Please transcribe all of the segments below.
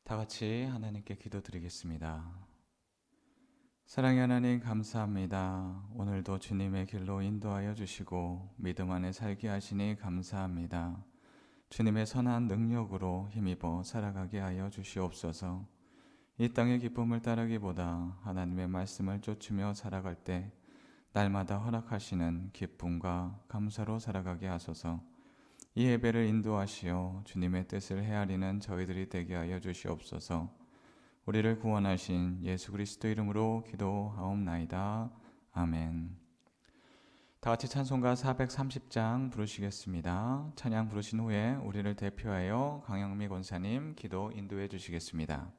다 같이 하나님께 기도드리겠습니다. 사랑의 하나님 감사합니다. 오늘도 주님의 길로 인도하여 주시고 믿음 안에 살게 하시니 감사합니다. 주님의 선한 능력으로 힘입어 살아가게 하여 주시옵소서. 이 땅의 기쁨을 따르기보다 하나님의 말씀을 쫓으며 살아갈 때 날마다 허락하시는 기쁨과 감사로 살아가게 하소서. 이 예배를 인도하시어 주님의 뜻을 헤아리는 저희들이 되게 하여 주시옵소서. 우리를 구원하신 예수 그리스도 이름으로 기도하옵나이다. 아멘. 다 같이 찬송가 430장 부르시겠습니다. 찬양 부르신 후에 우리를 대표하여 강영미 권사님 기도 인도해 주시겠습니다.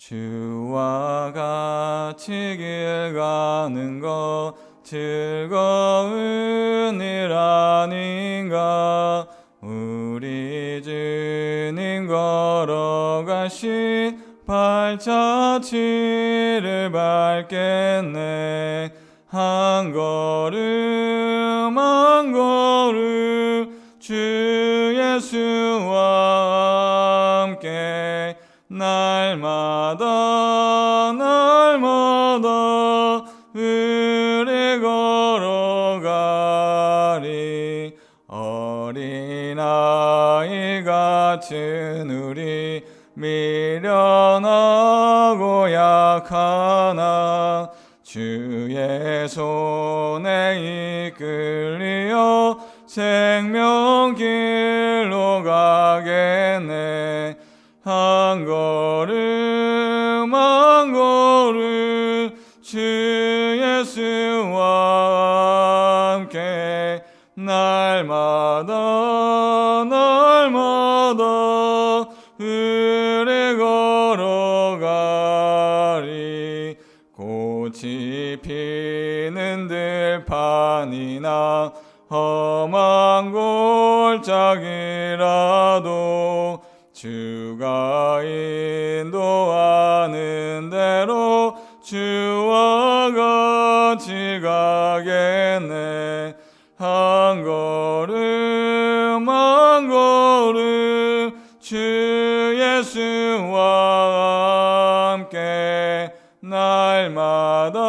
주와 같이 길 가는 것 즐거운 일 아닌가. 우리 주님 걸어가신 발자취를 밟겠네. 한 걸음 한 걸음 주 예수와 함께 날마다 우리 걸어가리. 어린아이 같은 우리 미련하고 약하나 주의 손에 이끌려 생명길로 가겠네. 한 걸음 한 걸음 주 예수와 함께 날마다 우리 걸어가리. 꽃이 피는 들판이나 험한 골짜기라도 주가 인도하는 대로 주와 같이 가겠네. 한 걸음 한 걸음 주 예수와 함께 날마다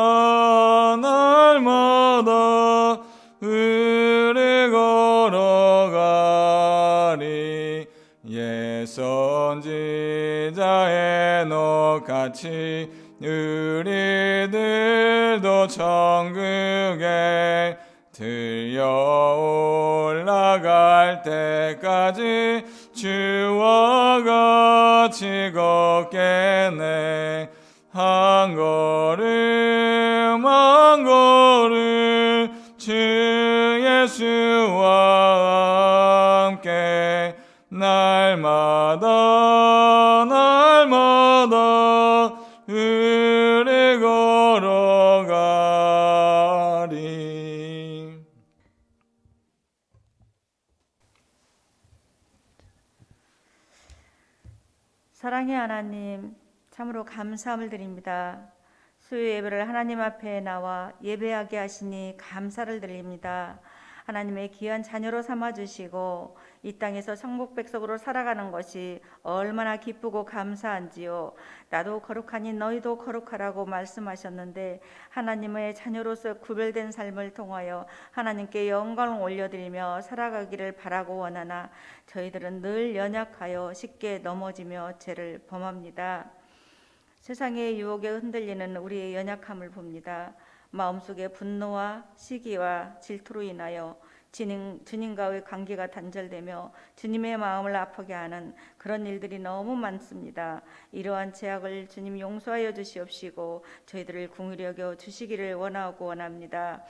우리 걸어가리. 옛 선지자 에녹같이 우리들도 천국에 들려 올라갈 때까지 주와 같이 걷겠네. 한 걸음 한 걸음 주 예수와 함께 날마다 우리 걸어가리. 사랑의 하나님, 참으로 감사함을 드립니다. 수요 예배를 하나님 앞에 나와 예배하게 하시니 감사를 드립니다. 하나님의 귀한 자녀로 삼아주시고 이 땅에서 천국 백성으로 살아가는 것이 얼마나 기쁘고 감사한지요. 나도 거룩하니 너희도 거룩하라고 말씀하셨는데 하나님의 자녀로서 구별된 삶을 통하여 하나님께 영광을 올려드리며 살아가기를 바라고 원하나 저희들은 늘 연약하여 쉽게 넘어지며 죄를 범합니다. 세상의 유혹에 흔들리는 우리의 연약함을 봅니다. 마음속에 분노와 시기와 질투로 인하여 주님과의 관계가 단절되며 주님의 마음을 아프게 하는 그런 일들이 너무 많습니다. 이러한 죄악을 주님 용서하여 주시옵시고 저희들을 긍휼히 여겨 주시기를 원합니다.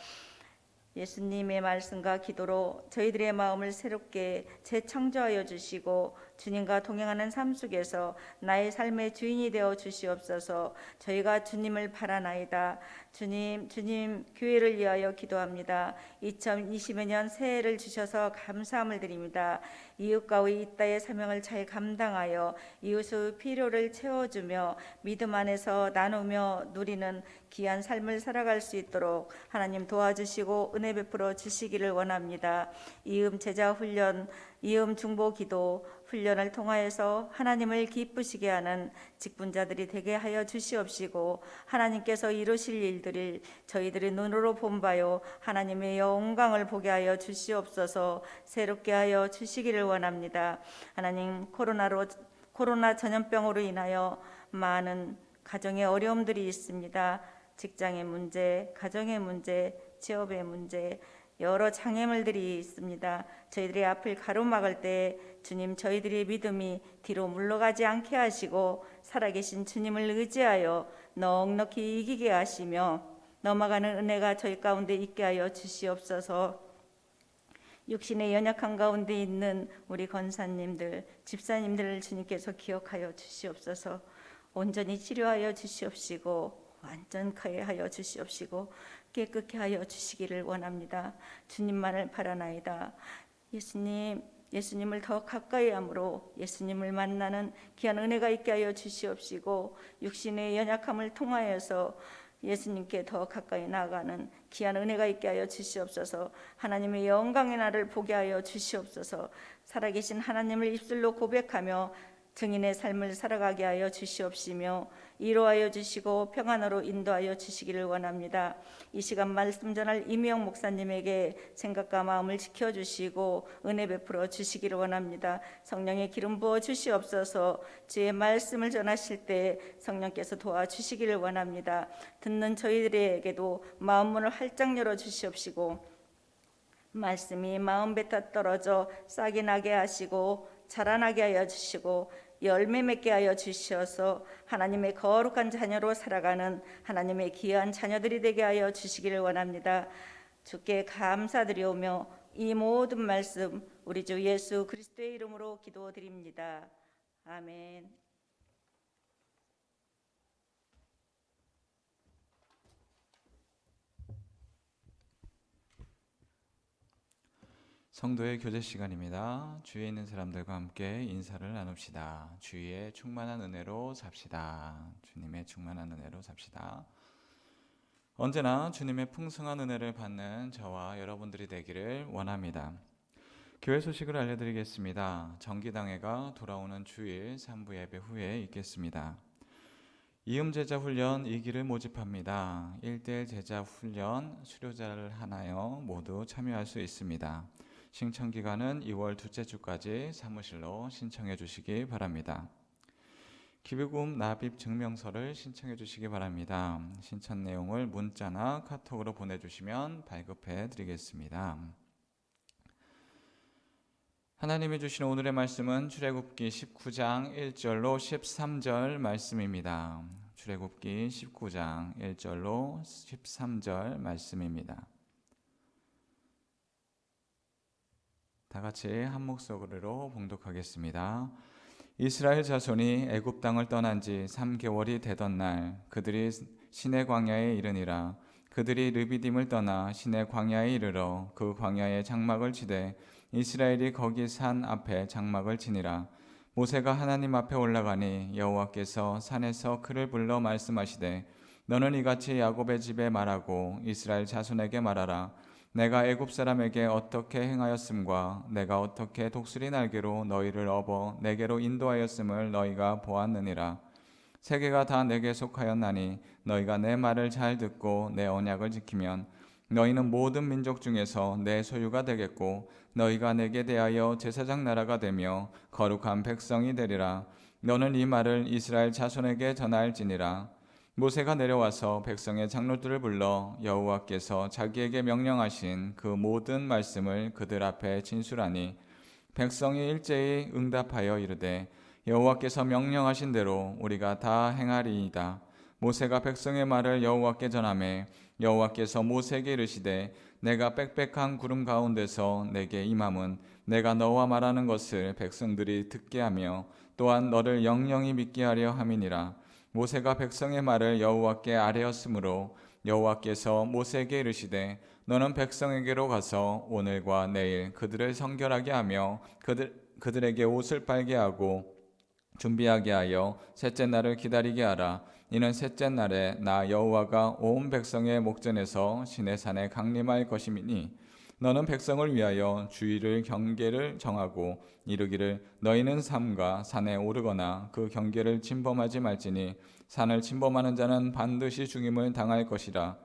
예수님의 말씀과 기도로 저희들의 마음을 새롭게 재창조하여 주시고 주님과 동행하는 삶 속에서 나의 삶의 주인이 되어 주시옵소서. 저희가 주님을 바라나이다. 주님, 교회를 위하여 기도합니다. 2020년 새해를 주셔서 감사함을 드립니다. 이웃과의 이 땅의 사명을 잘 감당하여 이웃의 필요를 채워주며 믿음 안에서 나누며 누리는 귀한 삶을 살아갈 수 있도록 하나님 도와주시고 은혜 베풀어 주시기를 원합니다. 이음 제자 훈련, 이음 중보 기도 훈련을 통하여서 하나님을 기쁘시게 하는 직분자들이 되게 하여 주시옵시고 하나님께서 이루실 일들을 저희들의 눈으로 본바요 하나님의 영광을 보게 하여 주시옵소서. 새롭게 하여 주시기를 원합니다. 하나님, 코로나 전염병으로 인하여 많은 가정의 어려움들이 있습니다. 직장의 문제, 가정의 문제, 취업의 문제, 여러 장애물들이 있습니다. 저희들의 앞을 가로막을 때 주님, 저희들의 믿음이 뒤로 물러가지 않게 하시고 살아계신 주님을 의지하여 넉넉히 이기게 하시며 넘어가는 은혜가 저희 가운데 있게 하여 주시옵소서. 육신의 연약한 가운데 있는 우리 권사님들, 집사님들을 주님께서 기억하여 주시옵소서. 온전히 치료하여 주시옵시고 완전케 하여 주시옵시고 깨끗게 하여 주시기를 원합니다. 주님만을 바라나이다. 예수님을 더 가까이 함으로 예수님을 만나는 귀한 은혜가 있게 하여 주시옵시고 육신의 연약함을 통하여서 예수님께 더 가까이 나아가는 귀한 은혜가 있게 하여 주시옵소서. 하나님의 영광의 날을 보게 하여 주시옵소서. 살아계신 하나님을 입술로 고백하며 증인의 삶을 살아가게 하여 주시옵시며 위로하여 주시고 평안으로 인도하여 주시기를 원합니다. 이 시간 말씀 전할 이미영 목사님에게 생각과 마음을 지켜주시고 은혜 베풀어 주시기를 원합니다. 성령의 기름 부어 주시옵소서. 주의 말씀을 전하실 때 성령께서 도와주시기를 원합니다. 듣는 저희들에게도 마음문을 활짝 열어 주시옵시고 말씀이 마음 뱉어 떨어져 싹이 나게 하시고 자라나게 하여 주시고 열매 맺게 하여 주시어서 하나님의 거룩한 자녀로 살아가는 하나님의 귀한 자녀들이 되게 하여 주시기를 원합니다. 주께 감사드리오며 이 모든 말씀 우리 주 예수 그리스도의 이름으로 기도드립니다. 아멘. 성도의 교제 시간입니다. 주위에 있는 사람들과 함께 인사를 나눕시다. 주위에 충만한 은혜로 삽시다. 주님의 충만한 은혜로 삽시다. 언제나 주님의 풍성한 은혜를 받는 저와 여러분들이 되기를 원합니다. 교회 소식을 알려드리겠습니다. 정기당회가 돌아오는 주일 3부 예배 후에 있겠습니다. 이음제자 훈련 2기를 모집합니다. 1대1 제자 훈련 수료자를 하나요 모두 참여할 수 있습니다. 신청기간은 2월 둘째 주까지 사무실로 신청해 주시기 바랍니다. 기부금 납입 증명서를 신청해 주시기 바랍니다. 신청 내용을 문자나 카톡으로 보내주시면 발급해 드리겠습니다. 하나님이 주신 오늘의 말씀은 출애굽기 19장 1절로 13절 말씀입니다. 출애굽기 19장 1절로 13절 말씀입니다. 다 같이 한 목소리로 봉독하겠습니다. 이스라엘 자손이 애굽 땅을 떠난 지 3개월이 되던 날 그들이 시내 광야에 이르니라. 그들이 르비딤을 떠나 시내 광야에 이르러 그 광야에 장막을 치되 이스라엘이 거기 산 앞에 장막을 치니라. 모세가 하나님 앞에 올라가니 여호와께서 산에서 그를 불러 말씀하시되 너는 이같이 야곱의 집에 말하고 이스라엘 자손에게 말하라. 내가 애굽 사람에게 어떻게 행하였음과 내가 어떻게 독수리 날개로 너희를 업어 내게로 인도하였음을 너희가 보았느니라. 세계가 다 내게 속하였나니 너희가 내 말을 잘 듣고 내 언약을 지키면 너희는 모든 민족 중에서 내 소유가 되겠고 너희가 내게 대하여 제사장 나라가 되며 거룩한 백성이 되리라. 너는 이 말을 이스라엘 자손에게 전할지니라. 모세가 내려와서 백성의 장로들을 불러 여호와께서 자기에게 명령하신 그 모든 말씀을 그들 앞에 진술하니 백성이 일제히 응답하여 이르되 여호와께서 명령하신 대로 우리가 다 행하리이다. 모세가 백성의 말을 여호와께 전하매 여호와께서 모세에게 이르시되 내가 빽빽한 구름 가운데서 내게 임함은 내가 너와 말하는 것을 백성들이 듣게 하며 또한 너를 영영히 믿게 하려 함이니라. 모세가 백성의 말을 여호와께 아뢰었으므로 여호와께서 모세에게 이르시되 너는 백성에게로 가서 오늘과 내일 그들을 성결하게 하며 그들에게 옷을 빨게 하고 준비하게 하여 셋째 날을 기다리게 하라. 이는 셋째 날에 나 여호와가 온 백성의 목전에서 시내산에 강림할 것이니 너는 백성을 위하여 주의를 경계를 정하고 이르기를 너희는 삼가 산에 오르거나 그 경계를 침범하지 말지니 산을 침범하는 자는 반드시 죽임을 당할 것이라.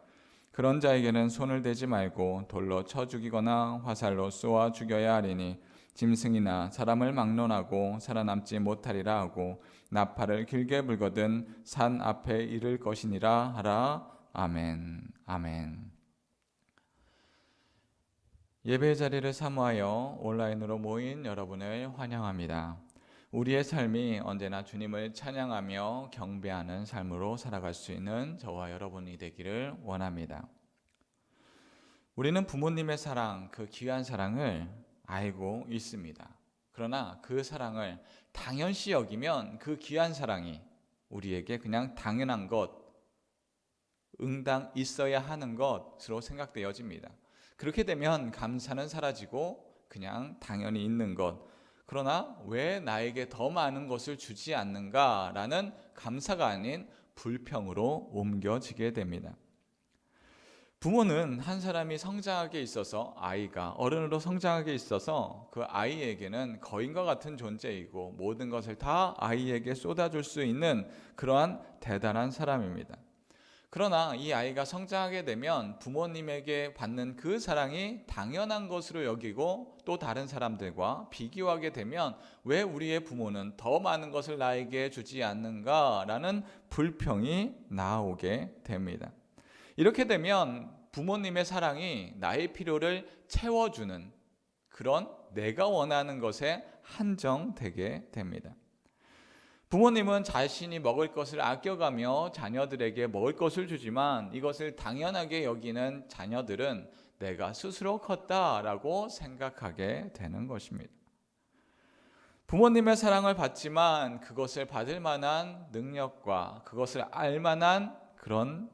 그런 자에게는 손을 대지 말고 돌로 쳐 죽이거나 화살로 쏘아 죽여야 하리니 짐승이나 사람을 막론하고 살아남지 못하리라 하고 나팔을 길게 불거든 산 앞에 이를 것이니라 하라. 아멘. 아멘. 예배 자리를 사모하여 온라인으로 모인 여러분을 환영합니다. 우리의 삶이 언제나 주님을 찬양하며 경배하는 삶으로 살아갈 수 있는 저와 여러분이 되기를 원합니다. 우리는 부모님의 사랑, 그 귀한 사랑을 알고 있습니다. 그러나 그 사랑을 당연시 여기면 그 귀한 사랑이 우리에게 그냥 당연한 것, 응당 있어야 하는 것으로 생각되어집니다. 그렇게 되면 감사는 사라지고 그냥 당연히 있는 것, 그러나 왜 나에게 더 많은 것을 주지 않는가라는 감사가 아닌 불평으로 옮겨지게 됩니다. 부모는 한 사람이 성장하게 있어서 아이가 어른으로 성장하게 있어서 그 아이에게는 거인과 같은 존재이고 모든 것을 다 아이에게 쏟아줄 수 있는 그러한 대단한 사람입니다. 그러나 이 아이가 성장하게 되면 부모님에게 받는 그 사랑이 당연한 것으로 여기고 또 다른 사람들과 비교하게 되면 왜 우리의 부모는 더 많은 것을 나에게 주지 않는가라는 불평이 나오게 됩니다. 이렇게 되면 부모님의 사랑이 나의 필요를 채워주는 그런 내가 원하는 것에 한정되게 됩니다. 부모님은 자신이 먹을 것을 아껴가며 자녀들에게 먹을 것을 주지만 이것을 당연하게 여기는 자녀들은 내가 스스로 컸다라고 생각하게 되는 것입니다. 부모님의 사랑을 받지만 그것을 받을 만한 능력과 그것을 알 만한 그런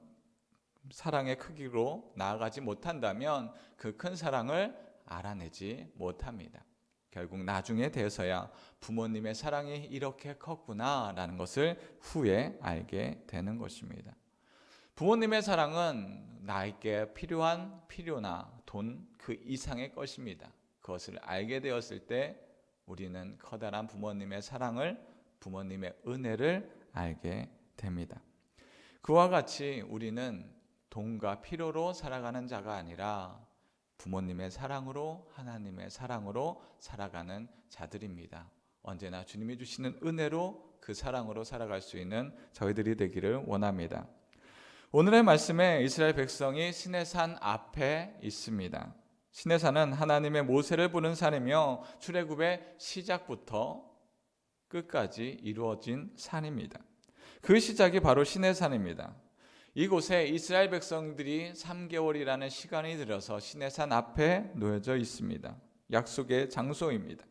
사랑의 크기로 나아가지 못한다면 그 큰 사랑을 알아내지 못합니다. 결국 나중에 돼서야 부모님의 사랑이 이렇게 컸구나라는 것을 후에 알게 되는 것입니다. 부모님의 사랑은 나에게 필요한 필요나 돈 그 이상의 것입니다. 그것을 알게 되었을 때 우리는 커다란 부모님의 사랑을, 부모님의 은혜를 알게 됩니다. 그와 같이 우리는 돈과 필요로 살아가는 자가 아니라 부모님의 사랑으로, 하나님의 사랑으로 살아가는 자들입니다. 언제나 주님이 주시는 은혜로 그 사랑으로 살아갈 수 있는 저희들이 되기를 원합니다. 오늘의 말씀에 이스라엘 백성이 시내산 앞에 있습니다. 시내산은 하나님의 모세를 부른 산이며 출애굽의 시작부터 끝까지 이루어진 산입니다. 그 시작이 바로 시내산입니다. 이곳에 이스라엘 백성들이 3개월이라는 시간이 들어서 시내산 앞에 놓여져 있습니다. 약속의 장소입니다.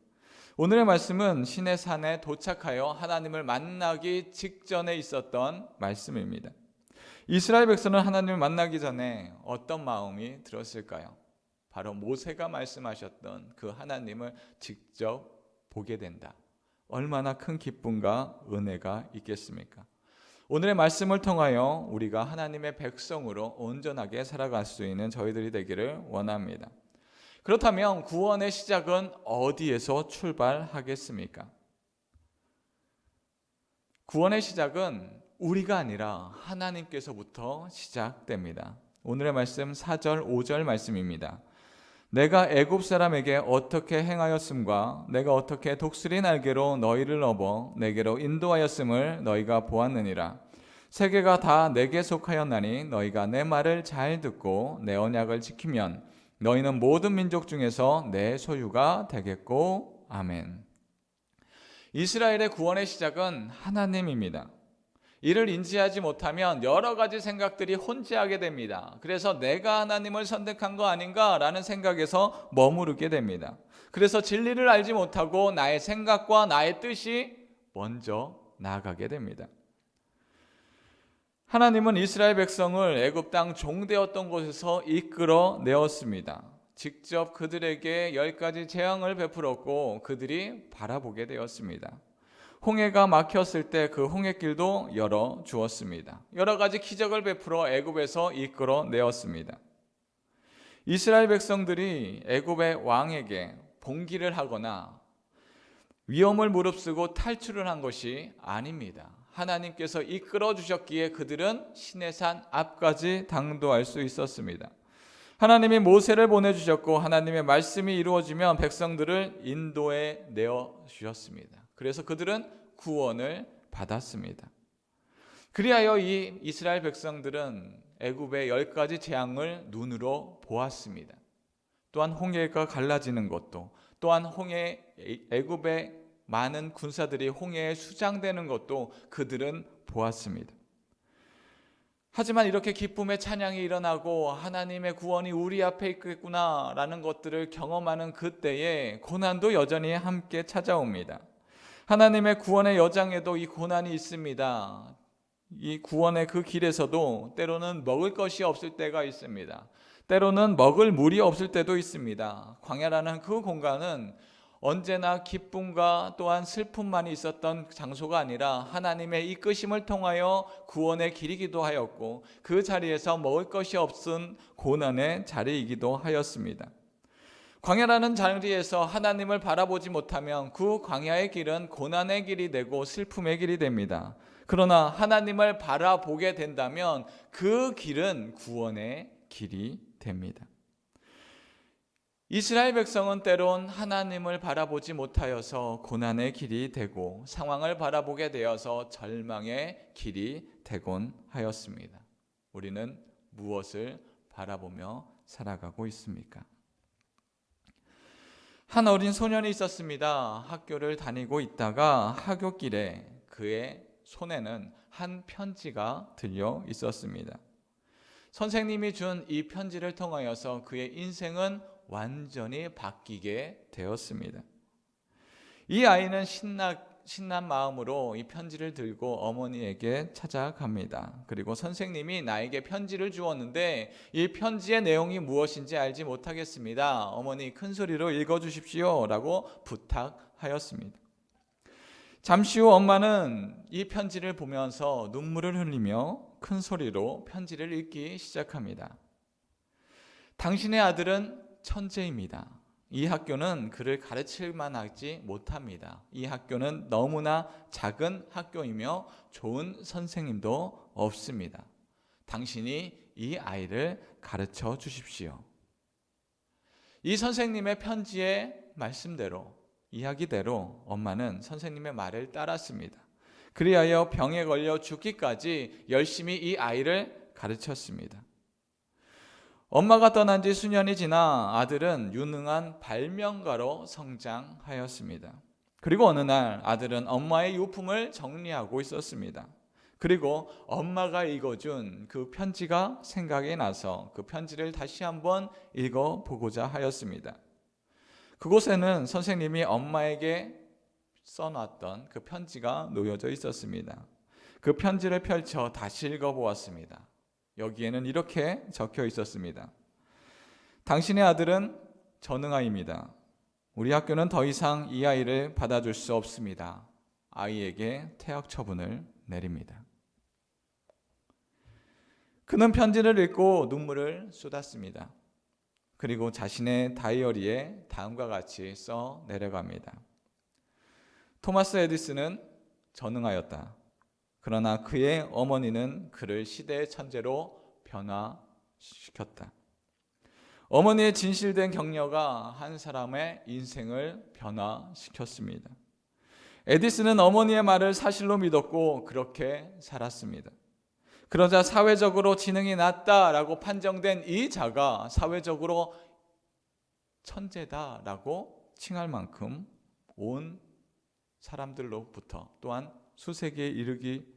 오늘의 말씀은 시내산에 도착하여 하나님을 만나기 직전에 있었던 말씀입니다. 이스라엘 백성은 하나님을 만나기 전에 어떤 마음이 들었을까요? 바로 모세가 말씀하셨던 그 하나님을 직접 보게 된다. 얼마나 큰 기쁨과 은혜가 있겠습니까? 오늘의 말씀을 통하여 우리가 하나님의 백성으로 온전하게 살아갈 수 있는 저희들이 되기를 원합니다. 그렇다면 구원의 시작은 어디에서 출발하겠습니까? 구원의 시작은 우리가 아니라 하나님께서부터 시작됩니다. 오늘의 말씀 4절, 5절 말씀입니다. 내가 애굽 사람에게 어떻게 행하였음과 내가 어떻게 독수리 날개로 너희를 업어 내게로 인도하였음을 너희가 보았느니라. 세계가 다 내게 속하였나니 너희가 내 말을 잘 듣고 내 언약을 지키면 너희는 모든 민족 중에서 내 소유가 되겠고. 아멘. 이스라엘의 구원의 시작은 하나님입니다. 이를 인지하지 못하면 여러 가지 생각들이 혼재하게 됩니다. 그래서 내가 하나님을 선택한 거 아닌가라는 생각에서 머무르게 됩니다. 그래서 진리를 알지 못하고 나의 생각과 나의 뜻이 먼저 나아가게 됩니다. 하나님은 이스라엘 백성을 애굽 땅 종되었던 곳에서 이끌어 내었습니다. 직접 그들에게 10가지 재앙을 베풀었고 그들이 바라보게 되었습니다. 홍해가 막혔을 때 그 홍해길도 열어 주었습니다. 여러 가지 기적을 베풀어 애굽에서 이끌어 내었습니다. 이스라엘 백성들이 애굽의 왕에게 봉기를 하거나 위험을 무릅쓰고 탈출을 한 것이 아닙니다. 하나님께서 이끌어 주셨기에 그들은 시내산 앞까지 당도할 수 있었습니다. 하나님이 모세를 보내주셨고 하나님의 말씀이 이루어지면 백성들을 인도에 내어주셨습니다. 그래서 그들은 구원을 받았습니다. 그리하여 이 이스라엘 백성들은 애굽의 10가지 재앙을 눈으로 보았습니다. 또한 홍해가 갈라지는 것도, 또한 애굽의 많은 군사들이 홍해에 수장되는 것도 그들은 보았습니다. 하지만 이렇게 기쁨의 찬양이 일어나고 하나님의 구원이 우리 앞에 있겠구나라는 것들을 경험하는 그때에 고난도 여전히 함께 찾아옵니다. 하나님의 구원의 여정에도 이 고난이 있습니다. 이 구원의 그 길에서도 때로는 먹을 것이 없을 때가 있습니다. 때로는 먹을 물이 없을 때도 있습니다. 광야라는 그 공간은 언제나 기쁨과 또한 슬픔만이 있었던 장소가 아니라 하나님의 이끄심을 통하여 구원의 길이기도 하였고 그 자리에서 먹을 것이 없은 고난의 자리이기도 하였습니다. 광야라는 자리에서 하나님을 바라보지 못하면 그 광야의 길은 고난의 길이 되고 슬픔의 길이 됩니다. 그러나 하나님을 바라보게 된다면 그 길은 구원의 길이 됩니다. 이스라엘 백성은 때론 하나님을 바라보지 못하여서 고난의 길이 되고 상황을 바라보게 되어서 절망의 길이 되곤 하였습니다. 우리는 무엇을 바라보며 살아가고 있습니까? 한 어린 소년이 있었습니다. 학교를 다니고 있다가 하굣길에 그의 손에는 한 편지가 들려 있었습니다. 선생님이 준 이 편지를 통하여서 그의 인생은 완전히 바뀌게 되었습니다. 이 아이는 신난 마음으로 이 편지를 들고 어머니에게 찾아갑니다. 그리고 선생님이 나에게 편지를 주었는데 이 편지의 내용이 무엇인지 알지 못하겠습니다. 어머니 큰 소리로 읽어주십시오 라고 부탁하였습니다. 잠시 후 엄마는 이 편지를 보면서 눈물을 흘리며 큰 소리로 편지를 읽기 시작합니다. 당신의 아들은 천재입니다. 이 학교는 그를 가르칠만 하지 못합니다. 이 학교는 너무나 작은 학교이며 좋은 선생님도 없습니다. 당신이 이 아이를 가르쳐 주십시오. 이 선생님의 편지의 말씀대로, 이야기대로 엄마는 선생님의 말을 따랐습니다. 그리하여 병에 걸려 죽기까지 열심히 이 아이를 가르쳤습니다. 엄마가 떠난 지 수년이 지나 아들은 유능한 발명가로 성장하였습니다. 그리고 어느 날 아들은 엄마의 유품을 정리하고 있었습니다. 그리고 엄마가 읽어준 그 편지가 생각이 나서 그 편지를 다시 한번 읽어보고자 하였습니다. 그곳에는 선생님이 엄마에게 써놨던 그 편지가 놓여져 있었습니다. 그 편지를 펼쳐 다시 읽어보았습니다. 여기에는 이렇게 적혀 있었습니다. 당신의 아들은 전능아입니다. 우리 학교는 더 이상 이 아이를 받아줄 수 없습니다. 아이에게 퇴학 처분을 내립니다. 그는 편지를 읽고 눈물을 쏟았습니다. 그리고 자신의 다이어리에 다음과 같이 써 내려갑니다. 토마스 에디슨은 전능하였다. 그러나 그의 어머니는 그를 시대의 천재로 변화시켰다. 어머니의 진실된 격려가 한 사람의 인생을 변화시켰습니다. 에디슨은 어머니의 말을 사실로 믿었고 그렇게 살았습니다. 그러자 사회적으로 지능이 낮다라고 판정된 이 자가 사회적으로 천재다라고 칭할 만큼 온 사람들로부터 또한 수세기에 이르기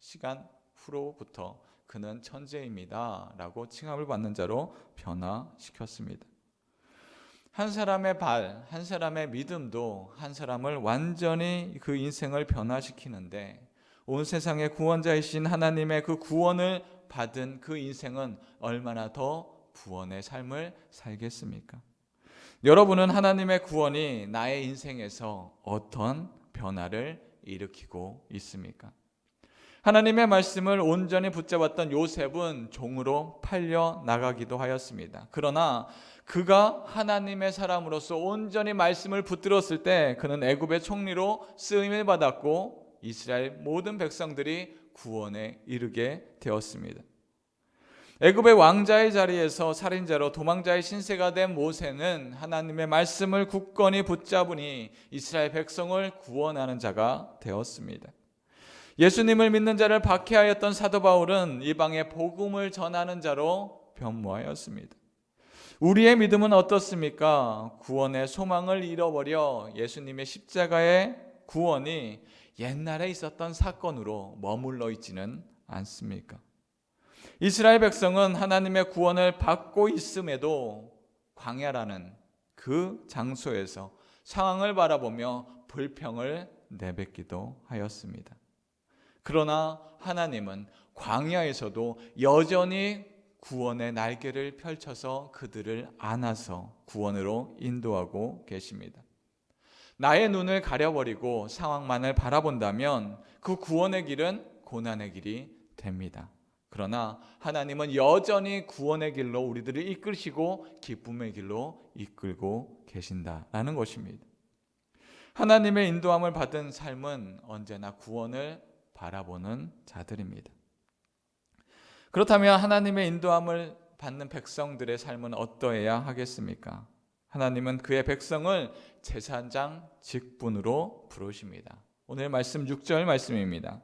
시간 후로부터 그는 천재입니다 라고 칭함을 받는 자로 변화시켰습니다. 한 사람의 발, 한 사람의 믿음도 한 사람을 완전히 그 인생을 변화시키는데, 온 세상의 구원자이신 하나님의 그 구원을 받은 그 인생은 얼마나 더 구원의 삶을 살겠습니까? 여러분은 하나님의 구원이 나의 인생에서 어떤 변화를 일으키고 있습니까? 하나님의 말씀을 온전히 붙잡았던 요셉은 종으로 팔려 나가기도 하였습니다. 그러나 그가 하나님의 사람으로서 온전히 말씀을 붙들었을 때 그는 애굽의 총리로 쓰임을 받았고 이스라엘 모든 백성들이 구원에 이르게 되었습니다. 애굽의 왕자의 자리에서 살인자로 도망자의 신세가 된 모세는 하나님의 말씀을 굳건히 붙잡으니 이스라엘 백성을 구원하는 자가 되었습니다. 예수님을 믿는 자를 박해하였던 사도 바울은 이방의 복음을 전하는 자로 변모하였습니다. 우리의 믿음은 어떻습니까? 구원의 소망을 잃어버려 예수님의 십자가의 구원이 옛날에 있었던 사건으로 머물러 있지는 않습니까? 이스라엘 백성은 하나님의 구원을 받고 있음에도 광야라는 그 장소에서 상황을 바라보며 불평을 내뱉기도 하였습니다. 그러나 하나님은 광야에서도 여전히 구원의 날개를 펼쳐서 그들을 안아서 구원으로 인도하고 계십니다. 나의 눈을 가려버리고 상황만을 바라본다면 그 구원의 길은 고난의 길이 됩니다. 그러나 하나님은 여전히 구원의 길로 우리들을 이끄시고 기쁨의 길로 이끌고 계신다라는 것입니다. 하나님의 인도함을 받은 삶은 언제나 구원을 바라보는 자들입니다. 그렇다면 하나님의 인도함을 받는 백성들의 삶은 어떠해야 하겠습니까? 하나님은 그의 백성을 제사장 직분으로 부르십니다. 오늘 말씀 6절 말씀입니다.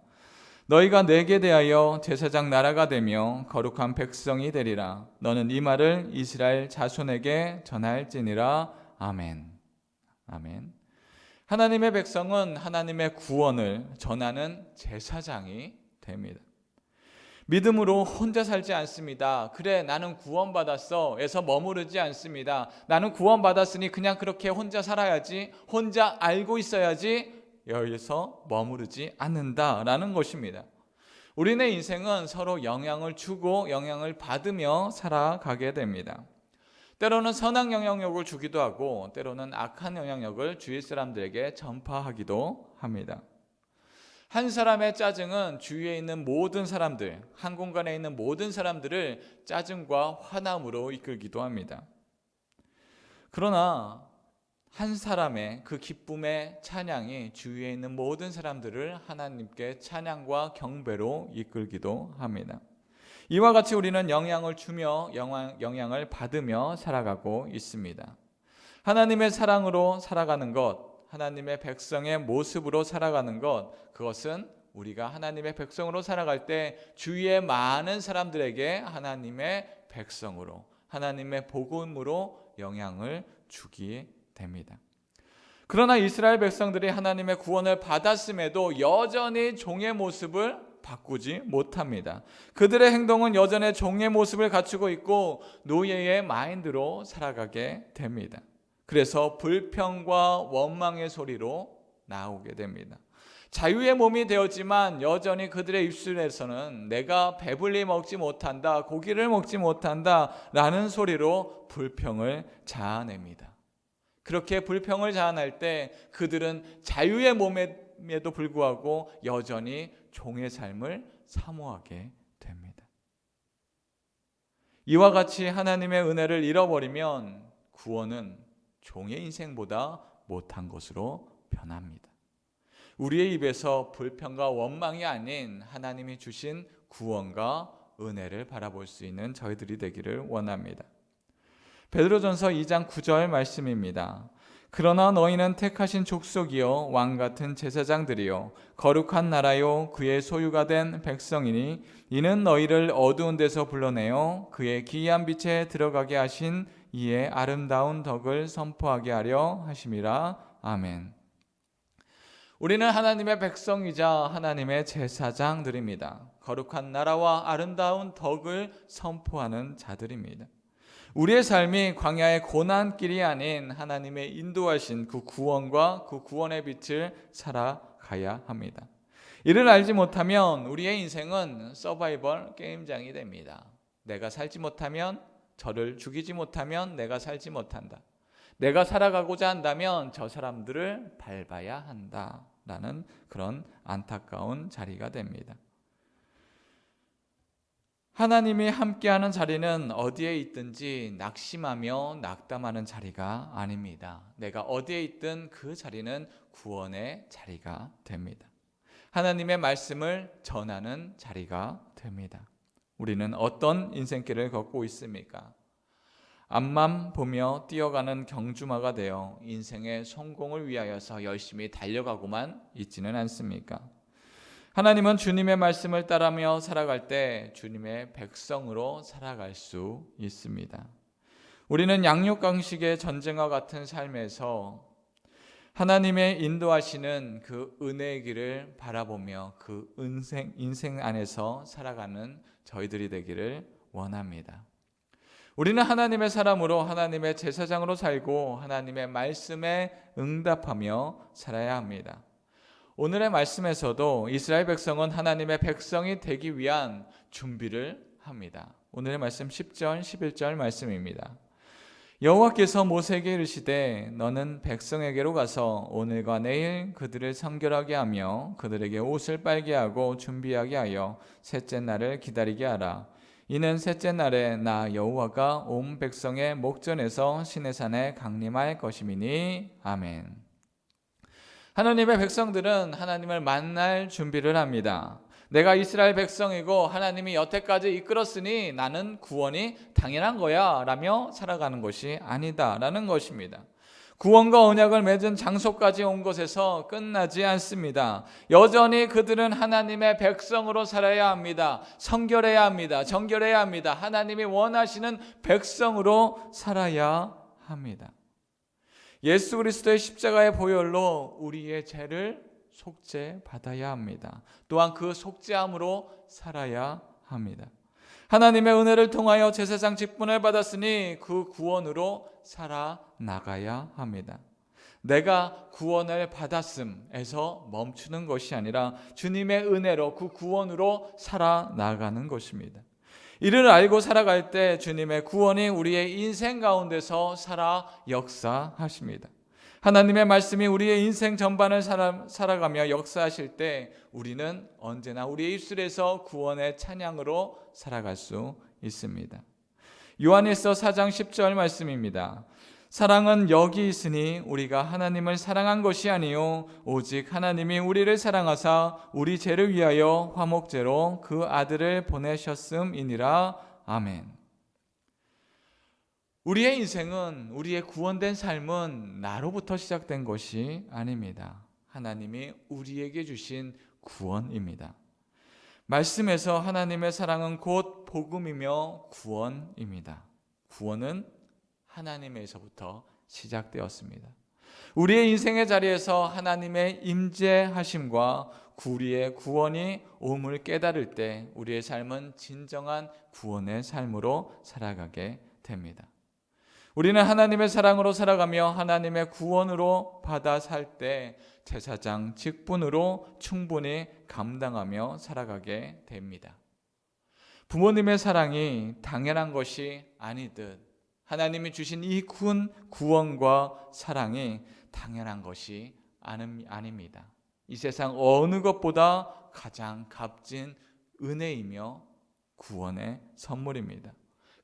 너희가 내게 대하여 제사장 나라가 되며 거룩한 백성이 되리라. 너는 이 말을 이스라엘 자손에게 전할지니라. 아멘. 아멘. 하나님의 백성은 하나님의 구원을 전하는 제사장이 됩니다. 믿음으로 혼자 살지 않습니다. 그래, 나는 구원받았어 에서 머무르지 않습니다. 나는 구원받았으니 그냥 그렇게 혼자 살아야지, 혼자 알고 있어야지 여기서 머무르지 않는다라는 것입니다. 우리네 인생은 서로 영향을 주고 영향을 받으며 살아가게 됩니다. 때로는 선한 영향력을 주기도 하고 때로는 악한 영향력을 주위 사람들에게 전파하기도 합니다. 한 사람의 짜증은 주위에 있는 모든 사람들, 한 공간에 있는 모든 사람들을 짜증과 화남으로 이끌기도 합니다. 그러나 한 사람의 그 기쁨의 찬양이 주위에 있는 모든 사람들을 하나님께 찬양과 경배로 이끌기도 합니다. 이와 같이 우리는 영향을 주며 영향을 받으며 살아가고 있습니다. 하나님의 사랑으로 살아가는 것, 하나님의 백성의 모습으로 살아가는 것, 그것은 우리가 하나님의 백성으로 살아갈 때 주위의 많은 사람들에게 하나님의 백성으로, 하나님의 복음으로 영향을 주기 됩니다. 그러나 이스라엘 백성들이 하나님의 구원을 받았음에도 여전히 종의 모습을 바꾸지 못합니다. 그들의 행동은 여전히 종의 모습을 갖추고 있고 노예의 마인드로 살아가게 됩니다. 그래서 불평과 원망의 소리로 나오게 됩니다. 자유의 몸이 되었지만 여전히 그들의 입술에서는 내가 배불리 먹지 못한다, 고기를 먹지 못한다 라는 소리로 불평을 자아냅니다. 그렇게 불평을 자아낼 때 그들은 자유의 몸에도 불구하고 여전히 종의 삶을 사모하게 됩니다. 이와 같이 하나님의 은혜를 잃어버리면 구원은 종의 인생보다 못한 것으로 변합니다. 우리의 입에서 불평과 원망이 아닌 하나님이 주신 구원과 은혜를 바라볼 수 있는 저희들이 되기를 원합니다. 베드로전서 2장 9절 말씀입니다. 그러나 너희는 택하신 족속이요 왕같은 제사장들이요 거룩한 나라요 그의 소유가 된 백성이니 이는 너희를 어두운 데서 불러내어 그의 기이한 빛에 들어가게 하신 이의 아름다운 덕을 선포하게 하려 하심이라. 아멘. 우리는 하나님의 백성이자 하나님의 제사장들입니다. 거룩한 나라와 아름다운 덕을 선포하는 자들입니다. 우리의 삶이 광야의 고난길이 아닌 하나님의 인도하신 그 구원과 그 구원의 빛을 살아가야 합니다. 이를 알지 못하면 우리의 인생은 서바이벌 게임장이 됩니다. 내가 살지 못하면, 저를 죽이지 못하면 내가 살지 못한다. 내가 살아가고자 한다면 저 사람들을 밟아야 한다라는 그런 안타까운 자리가 됩니다. 하나님이 함께하는 자리는 어디에 있든지 낙심하며 낙담하는 자리가 아닙니다. 내가 어디에 있든 그 자리는 구원의 자리가 됩니다. 하나님의 말씀을 전하는 자리가 됩니다. 우리는 어떤 인생길을 걷고 있습니까? 앞만 보며 뛰어가는 경주마가 되어 인생의 성공을 위하여서 열심히 달려가고만 있지는 않습니까? 하나님은 주님의 말씀을 따르며 살아갈 때 주님의 백성으로 살아갈 수 있습니다. 우리는 양육강식의 전쟁과 같은 삶에서 하나님의 인도하시는 그 은혜의 길을 바라보며 그 인생 안에서 살아가는 저희들이 되기를 원합니다. 우리는 하나님의 사람으로 하나님의 제사장으로 살고 하나님의 말씀에 응답하며 살아야 합니다. 오늘의 말씀에서도 이스라엘 백성은 하나님의 백성이 되기 위한 준비를 합니다. 오늘의 말씀 10절, 11절 말씀입니다. 여호와께서 모세에게 이르시되 너는 백성에게로 가서 오늘과 내일 그들을 성결하게 하며 그들에게 옷을 빨게 하고 준비하게 하여 셋째 날을 기다리게 하라. 이는 셋째 날에 나 여호와가 온 백성의 목전에서 시내산에 강림할 것임이니. 아멘. 하나님의 백성들은 하나님을 만날 준비를 합니다. 내가 이스라엘 백성이고 하나님이 여태까지 이끌었으니 나는 구원이 당연한 거야 라며 살아가는 것이 아니다 라는 것입니다. 구원과 언약을 맺은 장소까지 온 것에서 끝나지 않습니다. 여전히 그들은 하나님의 백성으로 살아야 합니다. 성결해야 합니다. 정결해야 합니다. 하나님이 원하시는 백성으로 살아야 합니다. 예수 그리스도의 십자가의 보혈로 우리의 죄를 속죄받아야 합니다. 또한 그 속죄함으로 살아야 합니다. 하나님의 은혜를 통하여 제사장 직분을 받았으니 그 구원으로 살아나가야 합니다. 내가 구원을 받았음에서 멈추는 것이 아니라 주님의 은혜로 그 구원으로 살아나가는 것입니다. 이를 알고 살아갈 때 주님의 구원이 우리의 인생 가운데서 살아 역사하십니다. 하나님의 말씀이 우리의 인생 전반을 살아가며 역사하실 때 우리는 언제나 우리의 입술에서 구원의 찬양으로 살아갈 수 있습니다. 요한일서 4장 10절 말씀입니다. 사랑은 여기 있으니 우리가 하나님을 사랑한 것이 아니요 오직 하나님이 우리를 사랑하사 우리 죄를 위하여 화목제로 그 아들을 보내셨음이니라. 아멘. 우리의 인생은, 우리의 구원된 삶은 나로부터 시작된 것이 아닙니다. 하나님이 우리에게 주신 구원입니다. 말씀에서 하나님의 사랑은 곧 복음이며 구원입니다. 구원은 하나님에서부터 시작되었습니다. 우리의 인생의 자리에서 하나님의 임재하심과 우리의 구원이 옴을 깨달을 때 우리의 삶은 진정한 구원의 삶으로 살아가게 됩니다. 우리는 하나님의 사랑으로 살아가며 하나님의 구원으로 받아 살 때 제사장 직분으로 충분히 감당하며 살아가게 됩니다. 부모님의 사랑이 당연한 것이 아니듯 하나님이 주신 이 구원과 사랑이 당연한 것이 아닙니다. 이 세상 어느 것보다 가장 값진 은혜이며 구원의 선물입니다.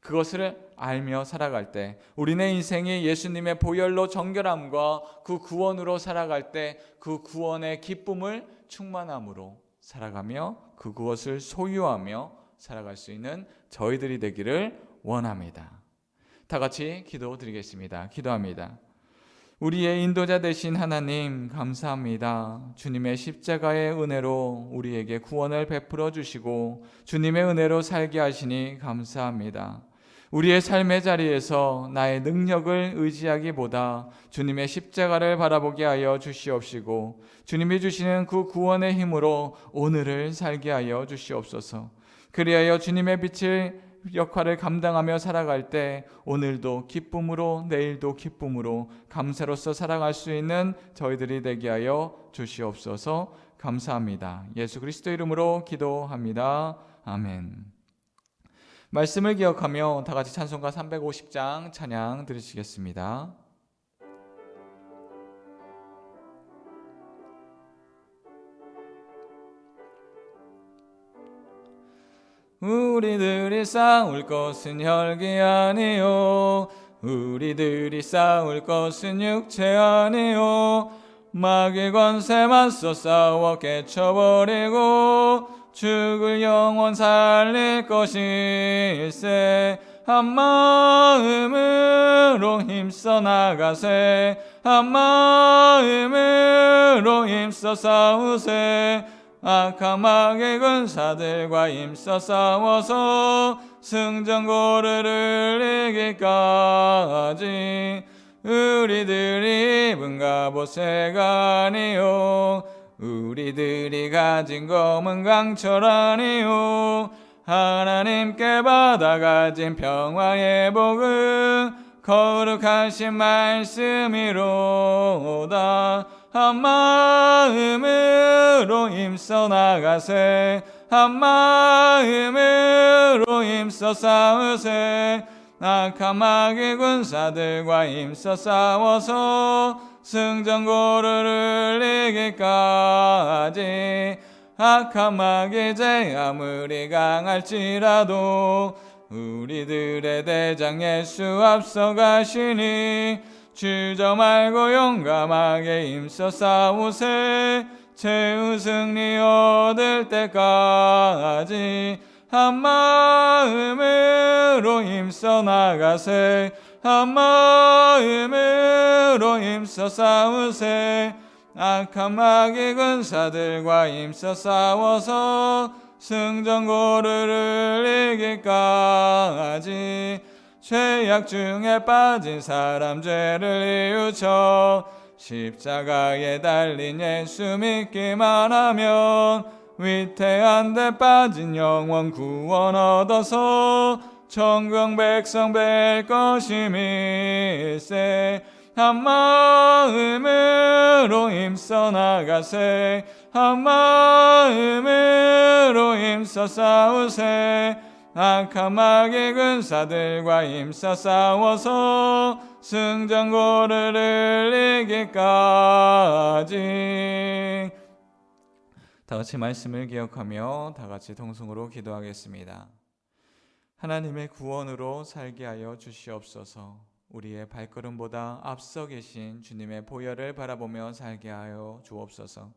그것을 알며 살아갈 때 우리네 인생이 예수님의 보혈로 정결함과 그 구원으로 살아갈 때 그 구원의 기쁨을 충만함으로 살아가며 그것을 소유하며 살아갈 수 있는 저희들이 되기를 원합니다. 다 같이 기도드리겠습니다. 기도합니다. 우리의 인도자 되신 하나님 감사합니다. 주님의 십자가의 은혜로 우리에게 구원을 베풀어 주시고 주님의 은혜로 살게 하시니 감사합니다. 우리의 삶의 자리에서 나의 능력을 의지하기보다 주님의 십자가를 바라보게 하여 주시옵시고, 주님이 주시는 그 구원의 힘으로 오늘을 살게 하여 주시옵소서. 그리하여 주님의 빛을 역할을 감당하며 살아갈 때 오늘도 기쁨으로, 내일도 기쁨으로, 감사로서 살아갈 수 있는 저희들이 되게 하여 주시옵소서. 감사합니다. 예수 그리스도 이름으로 기도합니다. 아멘. 말씀을 기억하며 다 같이 찬송가 350장 찬양 들으시겠습니다. 우리들이 싸울 것은 혈기 아니요, 우리들이 싸울 것은 육체 아니요, 마귀 권세 맞서 싸워 깨쳐버리고 죽을 영혼 살릴 것일세. 한 마음으로 힘써 나가세, 한 마음으로 힘써 싸우세. 악한 마귀 군사들과 힘써 싸워서 승전고를 이기까지. 우리들이 입은 갑옷새가 아니요, 우리들이 가진 검은 강철 아니요, 하나님께 받아가진 평화의 복음 거룩하신 말씀이로다. 한 마음으로 힘써 나가세, 한 마음으로 힘써 싸우세. 악한 마귀 군사들과 힘써 싸워서 승전고를 이기까지. 악한 마귀 제 아무리 강할지라도 우리들의 대장 예수 앞서가시니 주저 말고 용감하게 힘써 싸우세. 최후 승리 얻을 때까지. 한 마음으로 힘써 나가세, 한 마음으로 힘써 싸우세. 악한 마귀 군사들과 힘써 싸워서 승전고를 이기까지. 죄악 중에 빠진 사람 죄를 이웃쳐 십자가에 달린 예수 믿기만 하면 위태한 데 빠진 영원 구원 얻어서 천국 백성 될 것임일세. 한 마음으로 힘써 나가세, 한 마음으로 힘써 싸우세. 악한 마귀 군사들과 힘써 싸워서 승전고를 이기까지. 다 같이 말씀을 기억하며 다 같이 통성으로 기도하겠습니다. 하나님의 구원으로 살게 하여 주시옵소서. 우리의 발걸음보다 앞서 계신 주님의 보혈을 바라보며 살게 하여 주옵소서.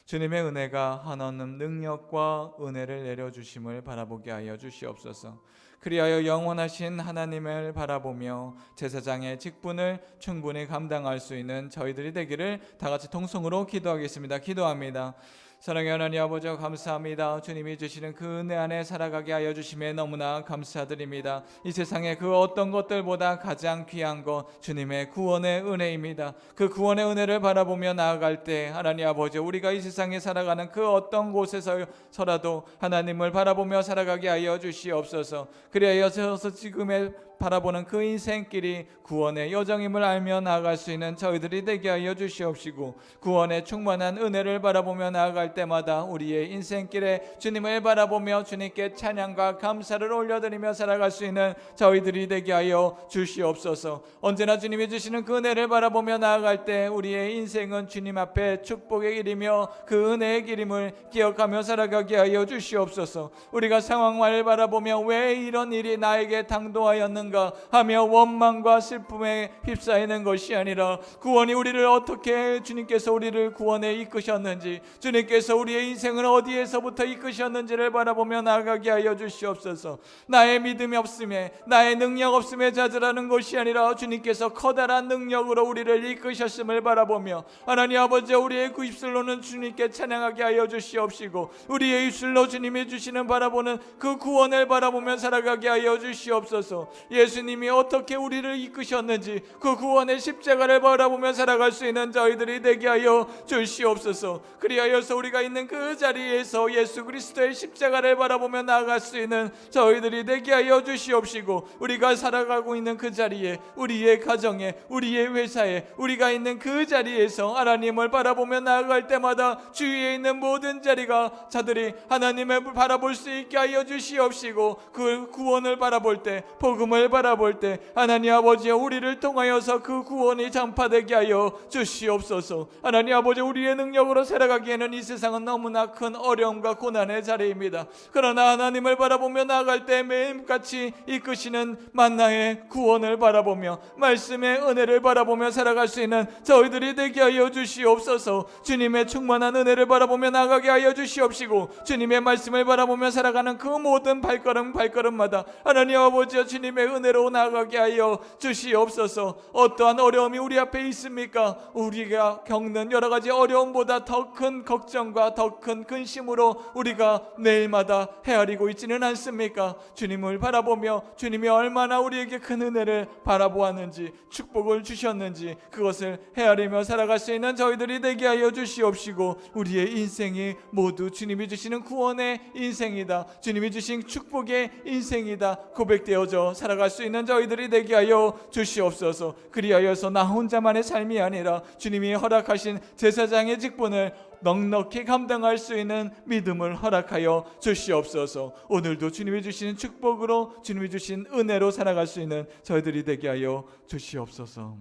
주님의 은혜가 한없는 능력과 은혜를 내려주심을 바라보게 하여 주시옵소서. 그리하여 영원하신 하나님을 바라보며 제사장의 직분을 충분히 감당할 수 있는 저희들이 되기를 다 같이 통성으로 기도하겠습니다. 기도합니다. 사랑의 하나님 아버지, 감사합니다. 주님이 주시는 그 은혜 안에 살아가게 하여 주심에 너무나 감사드립니다. 이 세상의 그 어떤 것들보다 가장 귀한 것, 주님의 구원의 은혜입니다. 그 구원의 은혜를 바라보며 나아갈 때 하나님 아버지, 우리가 이 세상에 살아가는 그 어떤 곳에서라도 하나님을 바라보며 살아가게 하여 주시옵소서. 그리하여서 지금의 바라보는 그 인생길이 구원의 여정임을 알며 나아갈 수 있는 저희들이 되게 하여 주시옵시고, 구원의 충만한 은혜를 바라보며 나아갈 때마다 우리의 인생길에 주님을 바라보며 주님께 찬양과 감사를 올려드리며 살아갈 수 있는 저희들이 되게 하여 주시옵소서. 언제나 주님이 주시는 그 은혜를 바라보며 나아갈 때 우리의 인생은 주님 앞에 축복의 길이며 그 은혜의 길임을 기억하며 살아가게 하여 주시옵소서. 우리가 상황을 바라보며 왜 이런 일이 나에게 당도하였는가 하며 원망과 슬픔에 휩싸이는 것이 아니라, 구원이 우리를 어떻게 주님께서 우리를 구원에 이끄셨는지, 주님께서 주님께서 우리의 인생을 어디에서부터 이끄셨는지를 바라보며 나아가게 하여 주시옵소서. 나의 믿음이 없음에, 나의 능력 없음에 좌절하는 것이 아니라 주님께서 커다란 능력으로 우리를 이끄셨음을 바라보며 하나님 아버지, 우리의 그 입술로는 주님께 찬양하게 하여 주시옵시고 우리의 입술로 주님이 주시는 바라보는 그 구원을 바라보며 살아가게 하여 주시옵소서. 예수님이 어떻게 우리를 이끄셨는지 그 구원의 십자가를 바라보며 살아갈 수 있는 저희들이 되게 하여 주시옵소서. 그리하여서 우리가 있는 그 자리에서 예수 그리스도의 십자가를 바라보며 나아갈 수 있는 저희들이 되게 하여 주시옵시고 우리가 살아가고 있는 그 자리에, 우리의 가정에, 우리의 회사에, 우리가 있는 그 자리에서 하나님을 바라보며 나아갈 때마다 주위에 있는 모든 자리가 자들이 하나님을 바라볼 수 있게 하여 주시옵시고 그 구원을 바라볼 때, 복음을 바라볼 때 하나님 아버지, 우리를 통하여서 그 구원이 전파되게 하여 주시옵소서. 하나님 아버지, 우리의 능력으로 살아가기에는 이 세상은 너무나 큰 어려움과 고난의 자리입니다. 그러나 하나님을 바라보며 나아갈 때 매일같이 이끄시는 만나의 구원을 바라보며 말씀의 은혜를 바라보며 살아갈 수 있는 저희들이 되게 하여 주시옵소서. 주님의 충만한 은혜를 바라보며 나아가게 하여 주시옵시고 주님의 말씀을 바라보며 살아가는 그 모든 발걸음마다 하나님 아버지, 주님의 은혜로 나아가게 하여 주시옵소서. 어떠한 어려움이 우리 앞에 있습니까? 우리가 겪는 여러 가지 어려움보다 더 큰 걱정과 더 큰 근심으로 우리가 매일마다 헤아리고 있지는 않습니까? 주님을 바라보며 주님이 얼마나 우리에게 큰 은혜를 바라보았는지, 축복을 주셨는지 그것을 헤아리며 살아갈 수 있는 저희들이 되게 하여 주시옵시고 우리의 인생이 모두 주님이 주시는 구원의 인생이다, 주님이 주신 축복의 인생이다 고백되어져 살아갈 수 있는 저희들이 되게 하여 주시옵소서. 그리하여서 나 혼자만의 삶이 아니라 주님이 허락하신 제사장의 직분을 넉넉히 감당할 수 있는 믿음을 허락하여 주시옵소서. 오늘도 주님이 주시는 축복으로, 주님이 주신 은혜로 살아갈 수 있는 저희들이 되게 하여 주시옵소서.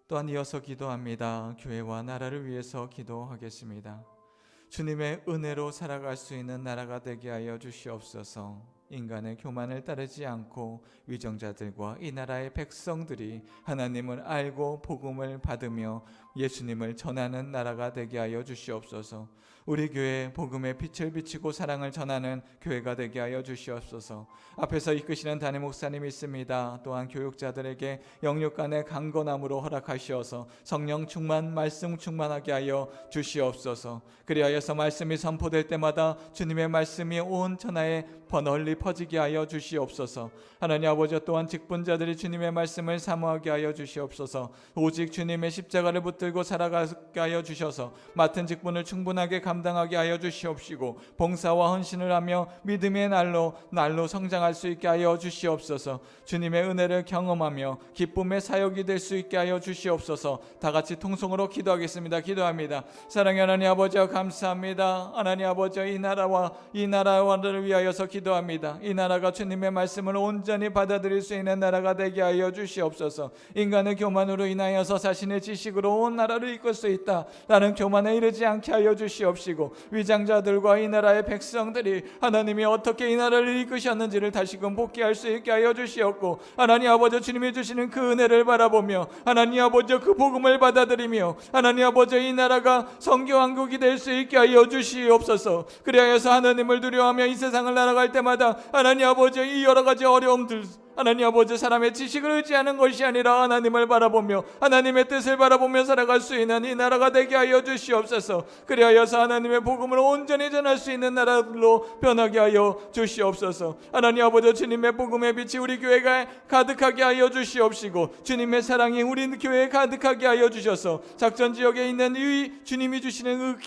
또한 이어서 기도합니다. 교회와 나라를 위해서 기도하겠습니다. 주님의 은혜로 살아갈 수 있는 나라가 되게 하여 주시옵소서. 인간의 교만을 따르지 않고 위정자들과 이 나라의 백성들이 하나님을 알고 복음을 받으며 예수님을 전하는 나라가 되게 하여 주시옵소서. 우리 교회 복음의 빛을 비치고 사랑을 전하는 교회가 되게 하여 주시옵소서. 앞에서 이끄시는 담임 목사님이 있습니다. 또한 교육자들에게 영육간의 강건함으로 허락하시어서 성령 충만, 말씀 충만하게 하여 주시옵소서. 그리하여서 말씀이 선포될 때마다 주님의 말씀이 온 천하에 널리 퍼지게 하여 주시옵소서. 하나님 아버지, 또한 직분자들이 주님의 말씀을 사모하게 하여 주시옵소서. 오직 주님의 십자가를 붙들고 살아가게 하여 주셔서 맡은 직분을 충분하게 감당하게 하여 주시옵시고 봉사와 헌신을 하며 믿음의 날로 성장할 수 있게 하여 주시옵소서. 주님의 은혜를 경험하며 기쁨의 사역이 될 수 있게 하여 주시옵소서. 다 같이 통성으로 기도하겠습니다. 기도합니다. 사랑의 하나님 아버지, 감사합니다. 하나님 아버지, 이 나라를 위하여서 기도합니다. 이 나라가 주님의 말씀을 온전히 받아들일 수 있는 나라가 되게 하여 주시옵소서. 인간의 교만으로 인하여서 자신의 지식으로 온 나라를 이끌 수 있다 라는 교만에 이르지 않게 하여 주시옵시고 위장자들과 이 나라의 백성들이 하나님이 어떻게 이 나라를 이끄셨는지를 다시금 복귀할 수 있게 하여 주시옵고 하나님 아버지, 주님이 주시는 그 은혜를 바라보며 하나님 아버지, 그 복음을 받아들이며 하나님 아버지, 이 나라가 성교왕국이 될 수 있게 하여 주시옵소서. 그리하여서 하나님을 두려워하며 이 세상을 날아갈 때마다 하나님 아버지, 이 여러 가지 어려움들, 하나님 아버지, 사람의 지식을 의지하는 것이 아니라 하나님을 바라보며 하나님의 뜻을 바라보며 살아갈 수 있는 이 나라가 되게 하여 주시옵소서. 그리하여서 하나님의 복음을 온전히 전할 수 있는 나라로 변하게 하여 주시옵소서. 하나님 아버지, 주님의 복음의 빛이 우리 교회가 가득하게 하여 주시옵시고 주님의 사랑이 우리 교회에 가득하게 하여 주셔서 작전지역에 있는 이 주님이 주시는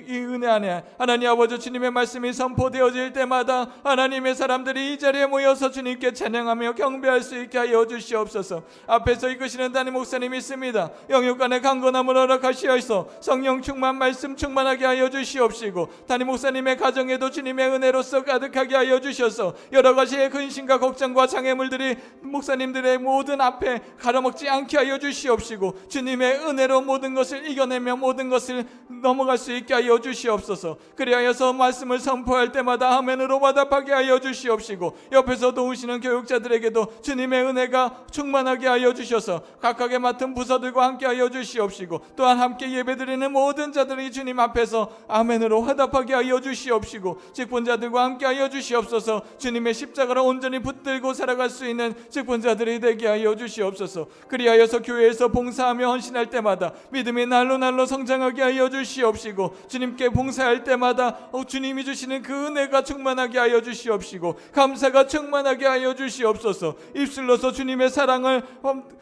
이 은혜 안에 하나님 아버지, 주님의 말씀이 선포되어질 때마다 하나님의 사람들이 이 자리에 모여서 주님께 찬양하며 경배할 수 있게 하여 주시옵소서. 앞에서 이끄시는 담임 목사님이 있습니다. 영육간의 강건함을 허락하시어서 성령 충만, 말씀 충만하게 하여 주시옵시고 담임 목사님의 가정에도 주님의 은혜로서 가득하게 하여 주셔서 여러 가지의 근심과 걱정과 장애물들이 목사님들의 모든 앞에 가려먹지 않게 하여 주시옵시고 주님의 은혜로 모든 것을 이겨내며 모든 것을 넘어갈 수 있게 하여 주시옵소서. 그리하여서 말씀을 선포할 때마다 아멘으로 화답하게 하여 주시옵시고 옆에서 도우시는 교육자들에게도 저희들에게도 주님의 은혜가 충만하게 하여 주셔서 각각의 맡은 부서들과 함께 하여 주시옵시고, 또한 함께 예배드리는 모든 자들이 주님 앞에서 아멘으로 화답하게 하여 주시옵시고, 직분자들과 함께 하여 주시옵소서. 주님의 십자가를 온전히 붙들고 살아갈 수 있는 직분자들이 되게 하여 주시옵소서. 그리하여서 교회에서 봉사하며 헌신할 때마다 믿음이 날로 날로 성장하게 하여 주시옵시고, 주님께 봉사할 때마다 주님이 주시는 그 은혜가 충만하게 하여 주시옵시고, 감사가 충만하게 하여 주시옵소서. 입술로서 주님의 사랑을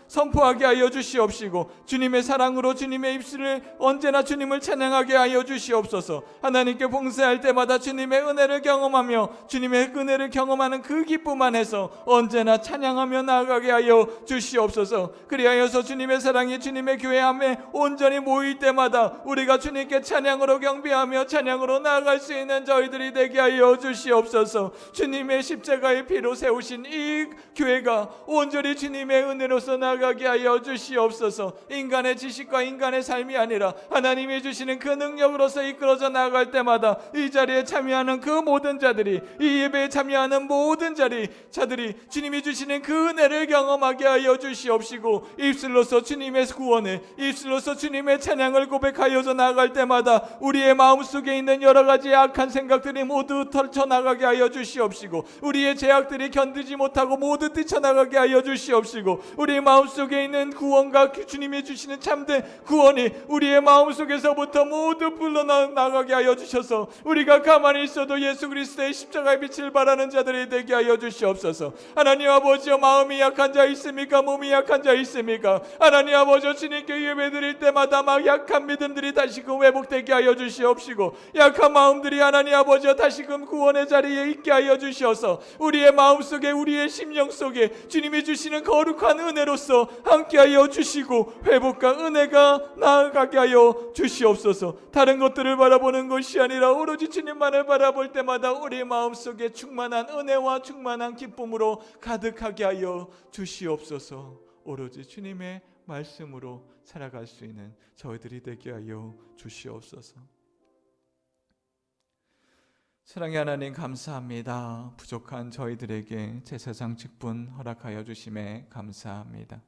선포하게 하여 주시옵시고, 주님의 사랑으로 주님의 입술을 언제나 주님을 찬양하게 하여 주시옵소서. 하나님께 봉사할 때마다 주님의 은혜를 경험하며 주님의 은혜를 경험하는 그 기쁨 안에서 언제나 찬양하며 나아가게 하여 주시옵소서. 그리하여서 주님의 사랑이 주님의 교회 안에 온전히 모일 때마다 우리가 주님께 찬양으로 경배하며 찬양으로 나아갈 수 있는 저희들이 되게 하여 주시옵소서. 주님의 십자가의 피로 세우신 이 교회가 온전히 주님의 은혜로서 나아가게 하여 주시옵소서. 인간의 지식과 인간의 삶이 아니라 하나님이 주시는 그 능력으로서 이끌어져 나아갈 때마다 이 자리에 참여하는 그 모든 자들이, 이 예배에 참여하는 모든 자들이 주님이 주시는 그 은혜를 경험하게 하여 주시옵시고, 입술로서 주님의 구원을, 입술로서 주님의 찬양을 고백하여서 나아갈 때마다 우리의 마음속에 있는 여러 가지 악한 생각들이 모두 털쳐나가게 하여 주시옵시고, 우리의 죄악들이 견디지 못하고 모두 뛰쳐나가게 하여 주시옵시고, 우리의 마음속에 있는 구원과 주님이 주시는 참된 구원이 우리의 마음속에서부터 모두 불러나가게 하여 주셔서 우리가 가만히 있어도 예수 그리스도의 십자가의 빛을 바라는 자들이 되게 하여 주시옵소서. 하나님 아버지여, 마음이 약한 자 있습니까? 몸이 약한 자 있습니까? 하나님 아버지여, 주님께 예배드릴 때마다 막 약한 믿음들이 다시금 회복되게 하여 주시옵시고, 약한 마음들이 하나님 아버지여 다시금 구원의 자리에 있게 하여 주셔서 우리의 마음속에, 우리의 심령 속에 주님이 주시는 거룩한 은혜로서 함께하여 주시고 회복과 은혜가 나아가게 하여 주시옵소서. 다른 것들을 바라보는 것이 아니라 오로지 주님만을 바라볼 때마다 우리 마음속에 충만한 은혜와 충만한 기쁨으로 가득하게 하여 주시옵소서. 오로지 주님의 말씀으로 살아갈 수 있는 저희들이 되게 하여 주시옵소서. 사랑의 하나님, 감사합니다. 부족한 저희들에게 제사장 직분 허락하여 주심에 감사합니다.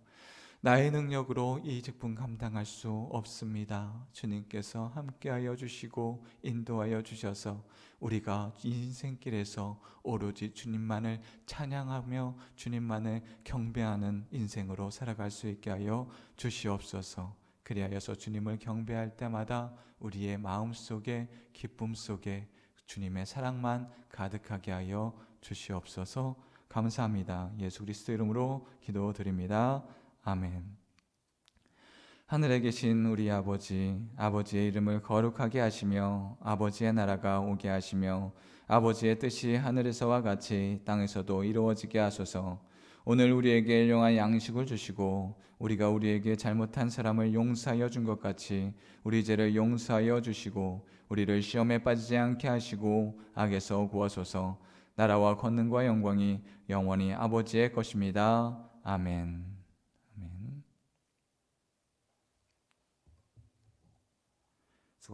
나의 능력으로 이 직분 감당할 수 없습니다. 주님께서 함께하여 주시고 인도하여 주셔서 우리가 인생길에서 오로지 주님만을 찬양하며 주님만을 경배하는 인생으로 살아갈 수 있게 하여 주시옵소서. 그리하여서 주님을 경배할 때마다 우리의 마음속에, 기쁨 속에 주님의 사랑만 가득하게 하여 주시옵소서. 감사합니다. 예수 그리스도 이름으로 기도드립니다. 아멘. 하늘에 계신 우리 아버지, 아버지의 이름을 거룩하게 하시며 아버지의 나라가 오게 하시며 아버지의 뜻이 하늘에서와 같이 땅에서도 이루어지게 하소서. 오늘 우리에게 일용할 양식을 주시고 우리가 우리에게 잘못한 사람을 용서하여 준 것 같이 우리 죄를 용서하여 주시고 우리를 시험에 빠지지 않게 하시고 악에서 구하소서. 나라와 권능과 영광이 영원히 아버지의 것입니다. 아멘. 아멘.